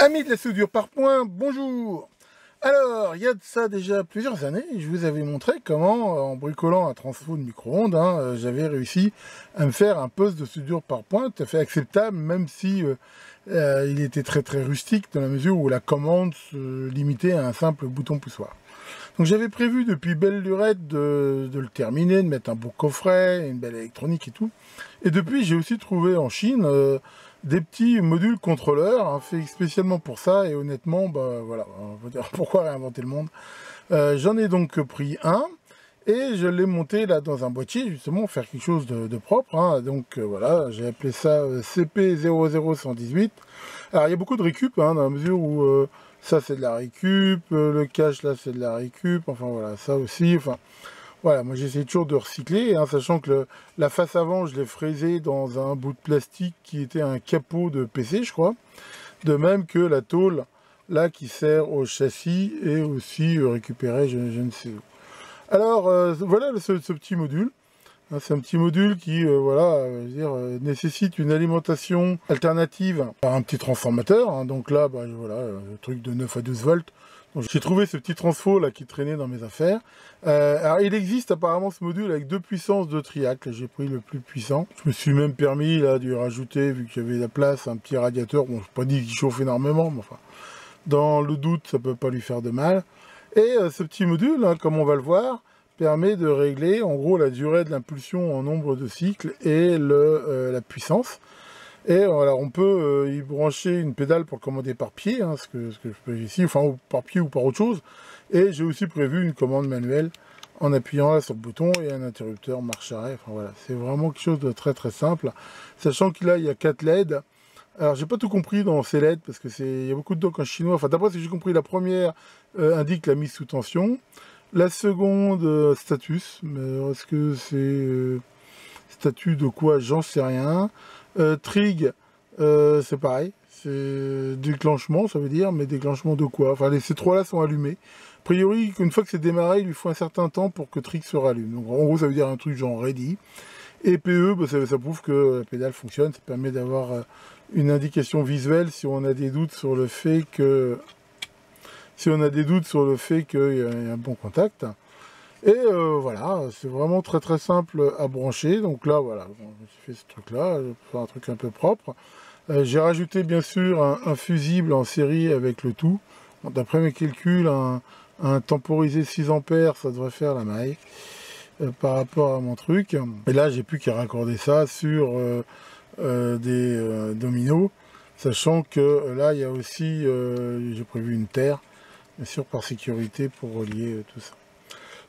Amis de la soudure par point, bonjour. Alors, il y a de ça déjà plusieurs années, je vous avais montré comment, en bricolant un transfo de micro-ondes, j'avais réussi à me faire un poste de soudure par point tout à fait acceptable, même si il était très rustique, dans la mesure où la commande se limitait à un simple bouton poussoir. Donc j'avais prévu depuis belle lurette de le terminer, de mettre un beau coffret, une belle électronique et tout. Et depuis, j'ai aussi trouvé en Chine des petits modules contrôleurs faits spécialement pour ça. Et honnêtement, bah voilà, on va dire pourquoi réinventer le monde. J'en ai donc pris un et je l'ai monté là dans un boîtier justement pour faire quelque chose de propre. Donc voilà, j'ai appelé ça CP00118. Alors il y a beaucoup de récup dans la mesure où ça c'est de la récup, le cache là c'est de la récup, enfin voilà, ça aussi, enfin voilà, moi j'essaie toujours de recycler, sachant que la face avant je l'ai fraisé dans un bout de plastique qui était un capot de PC je crois, de même que la tôle là qui sert au châssis est aussi récupérée je ne sais où. Alors voilà ce petit module. C'est un petit module qui nécessite une alimentation alternative par un petit transformateur. Donc là, voilà, le truc de 9 à 12 volts. J'ai trouvé ce petit transfo là qui traînait dans mes affaires. Alors il existe apparemment ce module avec 2 puissances de triac. J'ai pris le plus puissant. Je me suis même permis là de rajouter, vu qu'il y avait la place, un petit radiateur. Bon, je n'ai pas dit qu'il chauffe énormément, mais enfin, dans le doute, ça peut pas lui faire de mal. Et ce petit module, comme on va le voir, permet de régler en gros la durée de l'impulsion en nombre de cycles et la puissance. Et voilà, on peut y brancher une pédale pour le commander par pied, ce que je peux ici, enfin par pied ou par autre chose. Et j'ai aussi prévu une commande manuelle en appuyant là sur le bouton et un interrupteur marche-arrêt. Enfin voilà, c'est vraiment quelque chose de très simple. Sachant que là il y a 4 LED. Alors j'ai pas tout compris dans ces LED parce que il y a beaucoup de docs en chinois. Enfin d'après ce que j'ai compris, la première indique la mise sous tension. La seconde, status, mais est-ce que c'est statut de quoi? J'en sais rien. Trig, c'est pareil, c'est déclenchement, ça veut dire, mais déclenchement de quoi? Enfin, ces trois-là sont allumés. A priori, une fois que c'est démarré, il lui faut un certain temps pour que Trig se rallume. Donc en gros, ça veut dire un truc genre ready. Et PE, ça prouve que la pédale fonctionne, ça permet d'avoir une indication visuelle si on a des doutes sur le fait que... qu'il y a un bon contact. Et voilà, c'est vraiment très simple à brancher. Donc là, voilà, j'ai fait ce truc-là, je vais faire un truc un peu propre. J'ai rajouté bien sûr un fusible en série avec le tout. D'après mes calculs, un temporisé 6 ampères, ça devrait faire la maille par rapport à mon truc. Et là, j'ai plus qu'à raccorder ça sur des dominos, sachant que là, il y a aussi, j'ai prévu une terre, bien sûr par sécurité pour relier tout ça.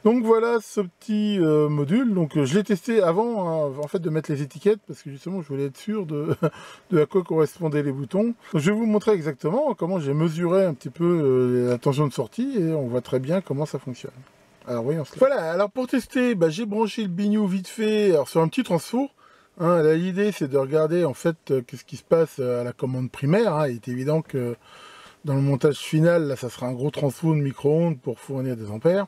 Donc voilà ce petit module. Donc je l'ai testé avant en fait de mettre les étiquettes parce que justement je voulais être sûr de à quoi correspondaient les boutons. Donc, je vais vous montrer exactement comment j'ai mesuré un petit peu la tension de sortie et on voit très bien comment ça fonctionne. Alors voyons cela. Voilà, alors pour tester, j'ai branché le bignou vite fait alors, sur un petit transfo. L'idée c'est de regarder en fait qu'est-ce qui se passe à la commande primaire. Il est évident que dans le montage final, là ça sera un gros transfo de micro-ondes pour fournir des ampères.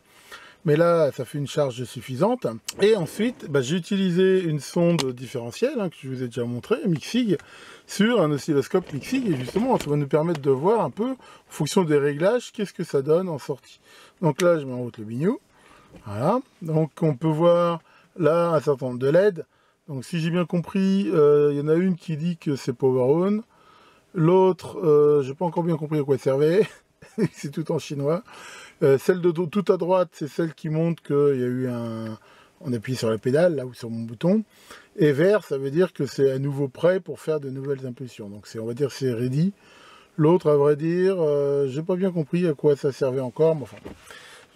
Mais là, ça fait une charge suffisante. Et ensuite, j'ai utilisé une sonde différentielle, que je vous ai déjà montré, Mixig, sur un oscilloscope Mixig. Et justement, ça va nous permettre de voir un peu, en fonction des réglages, qu'est-ce que ça donne en sortie. Donc là, je mets en route le bignou. Voilà. Donc on peut voir là un certain nombre de LED. Donc si j'ai bien compris, il y en a une qui dit que c'est Power On. L'autre, je n'ai pas encore bien compris à quoi elle servait. C'est tout en chinois. Celle de tout à droite, c'est celle qui montre qu'il y a eu on appuie sur la pédale, là, ou sur mon bouton. Et vert, ça veut dire que c'est à nouveau prêt pour faire de nouvelles impulsions. Donc on va dire c'est ready. L'autre, à vrai dire, j'ai pas bien compris à quoi ça servait encore, mais enfin,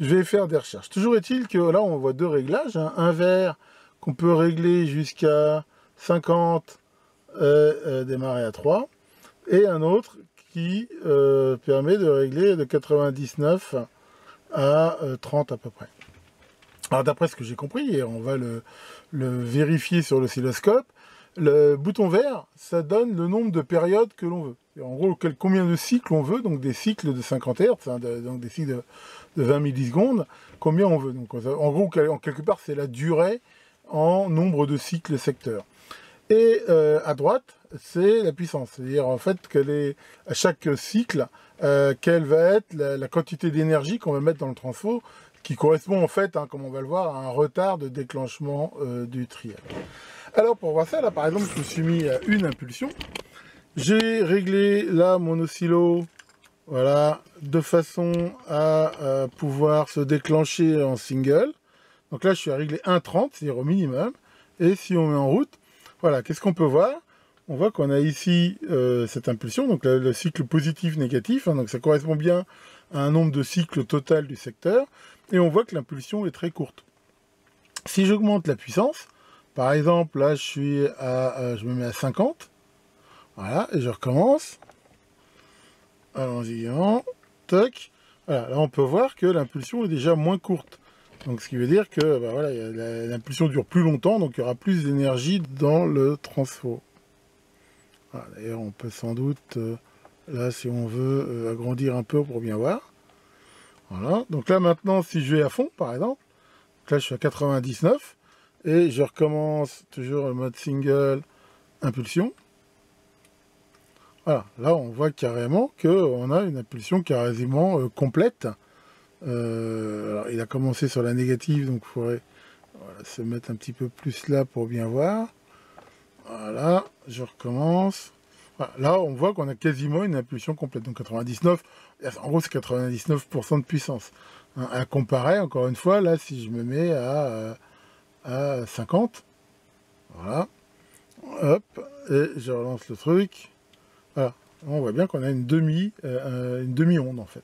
je vais faire des recherches. Toujours est-il que là, on voit deux réglages. Un vert qu'on peut régler jusqu'à 50, démarrer à 3. Et un autre qui permet de régler de 99 à 30 à peu près. Alors d'après ce que j'ai compris, et on va le vérifier sur l'oscilloscope, le bouton vert, ça donne le nombre de périodes que l'on veut. En gros, combien de cycles on veut, donc des cycles de 50 Hz, donc des cycles de 20 millisecondes, combien on veut. Donc, en gros, en quelque part, c'est la durée en nombre de cycles secteurs. Et à droite, c'est la puissance. C'est-à-dire en fait quelle est à chaque cycle, quelle va être la quantité d'énergie qu'on va mettre dans le transfo, qui correspond en fait, hein, comme on va le voir, à un retard de déclenchement du trial. Alors pour voir ça, là par exemple, je me suis mis à une impulsion. J'ai réglé là mon oscillo, voilà, de façon à pouvoir se déclencher en single. Donc là, je suis à régler 1,30, c'est-à-dire au minimum. Et si on met en route, voilà, qu'est-ce qu'on peut voir? On voit qu'on a ici cette impulsion, donc le cycle positif-négatif, hein, donc ça correspond bien à un nombre de cycles total du secteur. Et on voit que l'impulsion est très courte. Si j'augmente la puissance, par exemple, là, je me mets à 50. Voilà, et je recommence. Allons-y, toc. Voilà, là, on peut voir que l'impulsion est déjà moins courte. Donc, ce qui veut dire que bah, voilà, l'impulsion dure plus longtemps, donc il y aura plus d'énergie dans le transfo. Voilà, d'ailleurs, on peut sans doute, là, si on veut, agrandir un peu pour bien voir. Voilà, donc là, maintenant, si je vais à fond, par exemple, donc là, je suis à 99, et je recommence toujours le mode single, impulsion. Voilà, là, on voit carrément qu'on a une impulsion quasiment complète. Alors, il a commencé sur la négative, donc il faudrait se mettre un petit peu plus là pour bien voir. Voilà, je recommence. Voilà, là, on voit qu'on a quasiment une impulsion complète. Donc 99, en gros, c'est 99% de puissance. Hein, à comparer, encore une fois, là, si je me mets à 50, voilà, hop, et je relance le truc. Voilà, on voit bien qu'on a une demi-onde en fait.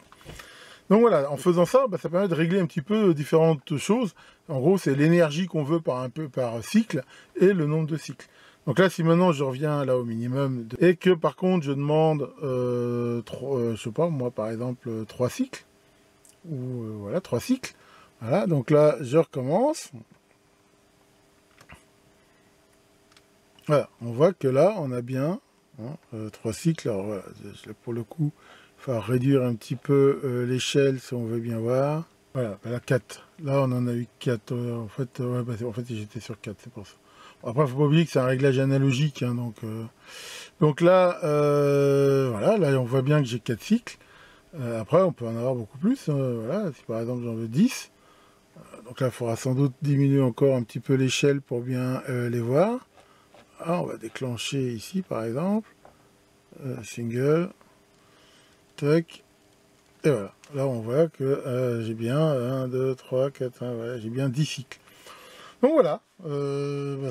Donc voilà, en faisant ça, bah, ça permet de régler un petit peu différentes choses. En gros, c'est l'énergie qu'on veut par cycle et le nombre de cycles. Donc là, si maintenant je reviens là au minimum et que par contre je demande, je sais pas, moi par exemple 3 cycles, ou voilà, 3 cycles. Voilà, donc là je recommence. Voilà, on voit que là on a bien 3 cycles. Alors voilà, pour le coup, il va réduire un petit peu l'échelle si on veut bien voir. Voilà, là 4. Là on en a eu 4. En fait, en fait j'étais sur 4, c'est pour ça. Bon, après, il ne faut pas oublier que c'est un réglage analogique. Hein, donc là, voilà, là on voit bien que j'ai 4 cycles. Après, on peut en avoir beaucoup plus. Voilà, si par exemple j'en veux 10. Donc là, il faudra sans doute diminuer encore un petit peu l'échelle pour bien les voir. Ah, on va déclencher ici par exemple. Single. Tac. Et voilà. Là, on voit que j'ai bien 1, 2, 3, 4, 5, voilà, j'ai bien 10 cycles. Donc voilà,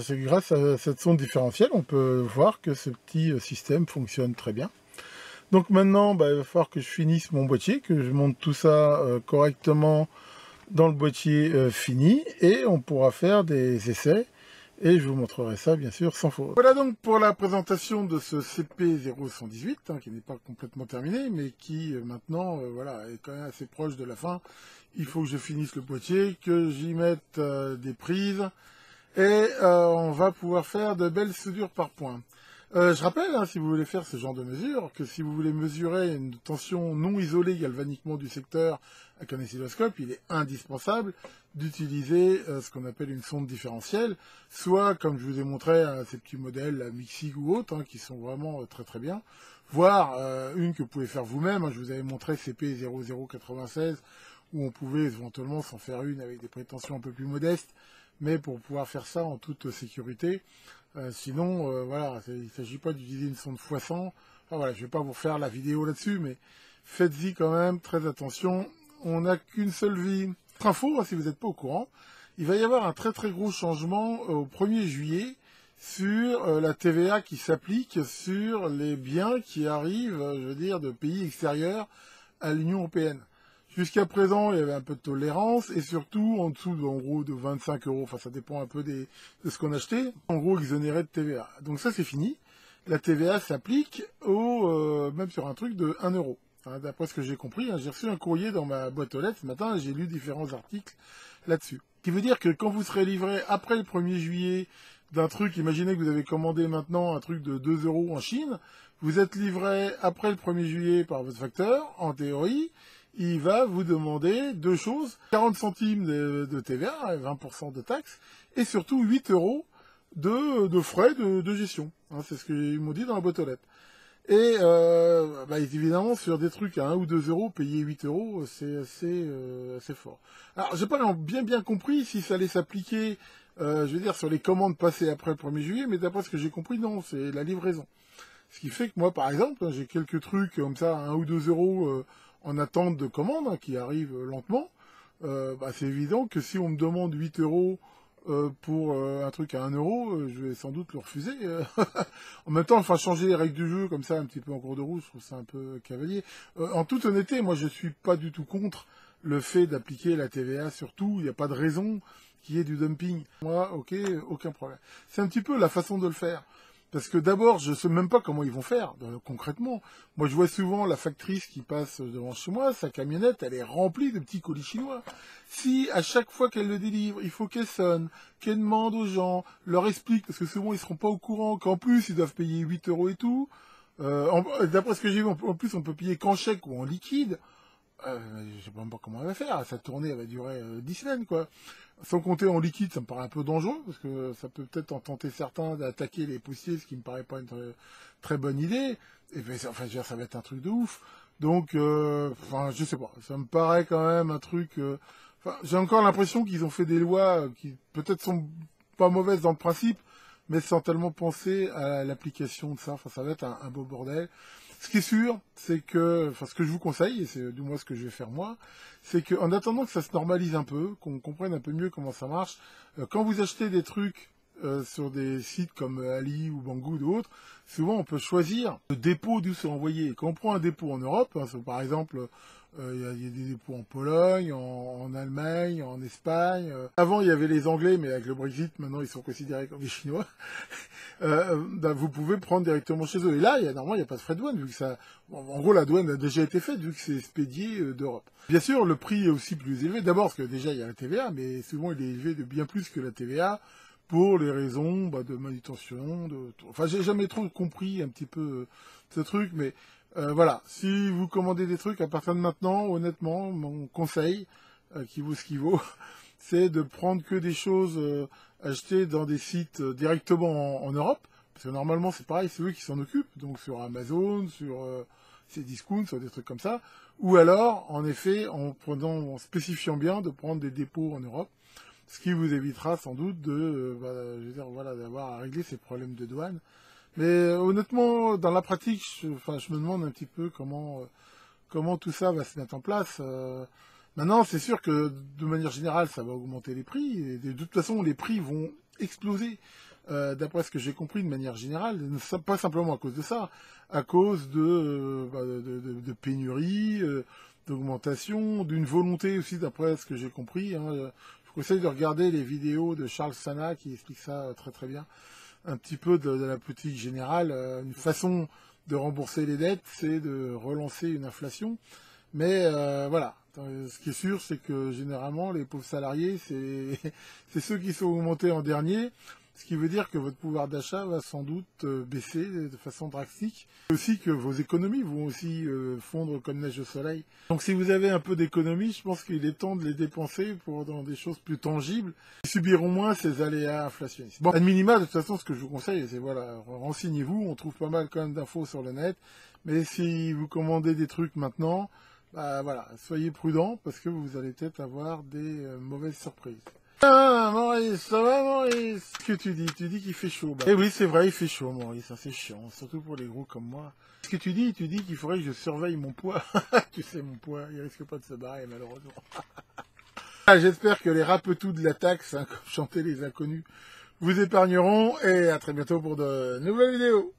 c'est grâce à cette sonde différentielle, on peut voir que ce petit système fonctionne très bien. Donc maintenant, il va falloir que je finisse mon boîtier, que je monte tout ça correctement dans le boîtier fini, et on pourra faire des essais, et je vous montrerai ça bien sûr sans faute. Voilà donc pour la présentation de ce CP0118, hein, qui n'est pas complètement terminé, mais qui maintenant voilà, est quand même assez proche de la fin. Il faut que je finisse le boîtier, que j'y mette des prises, et on va pouvoir faire de belles soudures par point. Je rappelle, hein, si vous voulez faire ce genre de mesure, que si vous voulez mesurer une tension non isolée galvaniquement du secteur avec un oscilloscope, il est indispensable d'utiliser ce qu'on appelle une sonde différentielle, soit, comme je vous ai montré, ces petits modèles, la Mixig ou autres, hein, qui sont vraiment très très bien, voire une que vous pouvez faire vous-même. Hein, je vous avais montré CP0096, où on pouvait éventuellement s'en faire une avec des prétentions un peu plus modestes, mais pour pouvoir faire ça en toute sécurité. Sinon, voilà, il ne s'agit pas d'utiliser une sonde x100. Enfin, voilà, je ne vais pas vous faire la vidéo là-dessus, mais faites-y quand même très attention. On n'a qu'une seule vie. Info, si vous n'êtes pas au courant, il va y avoir un très très gros changement au 1er juillet sur la TVA qui s'applique sur les biens qui arrivent, je veux dire, de pays extérieurs à l'Union européenne. Jusqu'à présent, il y avait un peu de tolérance, et surtout, en dessous, en gros, de 25 €, enfin, ça dépend un peu de ce qu'on achetait, en gros, exonéré de TVA. Donc ça, c'est fini. La TVA s'applique même sur un truc de 1 €. Hein, d'après ce que j'ai compris, hein, j'ai reçu un courrier dans ma boîte aux lettres ce matin, et j'ai lu différents articles là-dessus. Ce qui veut dire que quand vous serez livré après le 1er juillet d'un truc, imaginez que vous avez commandé maintenant un truc de 2 € en Chine, vous êtes livré après le 1er juillet par votre facteur, en théorie, il va vous demander deux choses, 40 centimes de TVA, 20% de taxes, et surtout 8 € de frais de gestion. Hein, c'est ce qu'ils m'ont dit dans la boîte aux lettres. Et évidemment, sur des trucs à 1 ou 2 euros, payer 8 euros, c'est assez fort. Alors, j'ai pas bien compris si ça allait s'appliquer, je veux dire, sur les commandes passées après le 1er juillet, mais d'après ce que j'ai compris, non, c'est la livraison. Ce qui fait que moi, par exemple, j'ai quelques trucs comme ça, à 1 ou 2 euros en attente de commande, hein, qui arrivent lentement. C'est évident que si on me demande 8 euros pour un truc à 1 euro, je vais sans doute le refuser. En même temps, enfin, changer les règles du jeu comme ça un petit peu en cours de route, je trouve ça un peu cavalier. En toute honnêteté, moi je suis pas du tout contre le fait d'appliquer la TVA sur tout. Il n'y a pas de raison qu'il y ait du dumping. Moi, ok, aucun problème. C'est un petit peu la façon de le faire. Parce que d'abord, je sais même pas comment ils vont faire, concrètement. Moi, je vois souvent la factrice qui passe devant chez moi, sa camionnette, elle est remplie de petits colis chinois. Si, à chaque fois qu'elle le délivre, il faut qu'elle sonne, qu'elle demande aux gens, leur explique, parce que souvent, ils seront pas au courant, qu'en plus, ils doivent payer 8 euros et tout. D'après ce que j'ai vu, en plus, on peut payer qu'en chèque ou en liquide. Je sais pas comment elle va faire. Sa tournée, elle va durer 10 semaines, quoi. Sans compter en liquide, ça me paraît un peu dangereux, parce que ça peut peut-être en tenter certains d'attaquer les poussiers, ce qui me paraît pas une très bonne idée. Et puis, enfin, je veux dire, ça va être un truc de ouf. Donc, je sais pas. Ça me paraît quand même un truc... j'ai encore l'impression qu'ils ont fait des lois qui peut-être sont pas mauvaises dans le principe, mais sans tellement penser à l'application de ça. Enfin, ça va être un beau bordel. Ce qui est sûr, c'est que, enfin, ce que je vous conseille, et c'est du moins ce que je vais faire moi, c'est qu'en attendant que ça se normalise un peu, qu'on comprenne un peu mieux comment ça marche, quand vous achetez des trucs sur des sites comme Ali ou Banggood ou autres, souvent on peut choisir le dépôt d'où c'est envoyé. Et quand on prend un dépôt en Europe, hein, par exemple, il y a des dépôts en Pologne, en Allemagne, en Espagne. Avant, il y avait les Anglais, mais avec le Brexit, maintenant, ils sont considérés comme les Chinois. Vous pouvez prendre directement chez eux. Et là, normalement, il n'y a pas de frais de douane, vu que ça... En gros, la douane a déjà été faite, vu que c'est expédié d'Europe. Bien sûr, le prix est aussi plus élevé. D'abord, parce que déjà, il y a la TVA, mais souvent, il est élevé de bien plus que la TVA, pour les raisons de manutention. Enfin, j'ai jamais trop compris un petit peu ce truc, mais... voilà, si vous commandez des trucs à partir de maintenant, honnêtement, mon conseil, qui vaut ce qu'il vaut, c'est de prendre que des choses achetées dans des sites directement en Europe, parce que normalement c'est pareil, c'est eux qui s'en occupent, donc sur Amazon, sur Cdiscount, sur des trucs comme ça, ou alors, en effet, en spécifiant bien de prendre des dépôts en Europe, ce qui vous évitera sans doute d'avoir à régler ces problèmes de douane. Mais honnêtement, dans la pratique, je me demande un petit peu comment tout ça va se mettre en place. Maintenant, c'est sûr que de manière générale, ça va augmenter les prix. Et de toute façon, les prix vont exploser, d'après ce que j'ai compris de manière générale. Pas simplement à cause de ça, à cause de pénuries, d'augmentation, d'une volonté aussi, d'après ce que j'ai compris. Hein. Je vous conseille de regarder les vidéos de Charles Sana qui explique ça très très bien. Un petit peu de la politique générale. Une façon de rembourser les dettes, c'est de relancer une inflation. Mais voilà, ce qui est sûr, c'est que généralement, les pauvres salariés, c'est ceux qui sont augmentés en dernier, ce qui veut dire que votre pouvoir d'achat va sans doute baisser de façon drastique. Aussi que vos économies vont aussi fondre comme neige au soleil. Donc si vous avez un peu d'économies, je pense qu'il est temps de les dépenser dans des choses plus tangibles. Ils subiront moins ces aléas inflationnistes. Bon, à minima, de toute façon, ce que je vous conseille, c'est voilà, renseignez-vous. On trouve pas mal quand même d'infos sur le net. Mais si vous commandez des trucs maintenant, voilà, soyez prudents parce que vous allez peut-être avoir des mauvaises surprises. Ah, Maurice, ça va, Maurice? Qu'est-ce que tu dis? Tu dis qu'il fait chaud. Eh oui, c'est vrai, il fait chaud, Maurice, ça c'est chiant, surtout pour les gros comme moi. Qu'est-ce que tu dis? Tu dis qu'il faudrait que je surveille mon poids. Tu sais, mon poids, il risque pas de se barrer, malheureusement. J'espère que les rapetous de la taxe, hein, comme chantaient les inconnus, vous épargneront, et à très bientôt pour de nouvelles vidéos.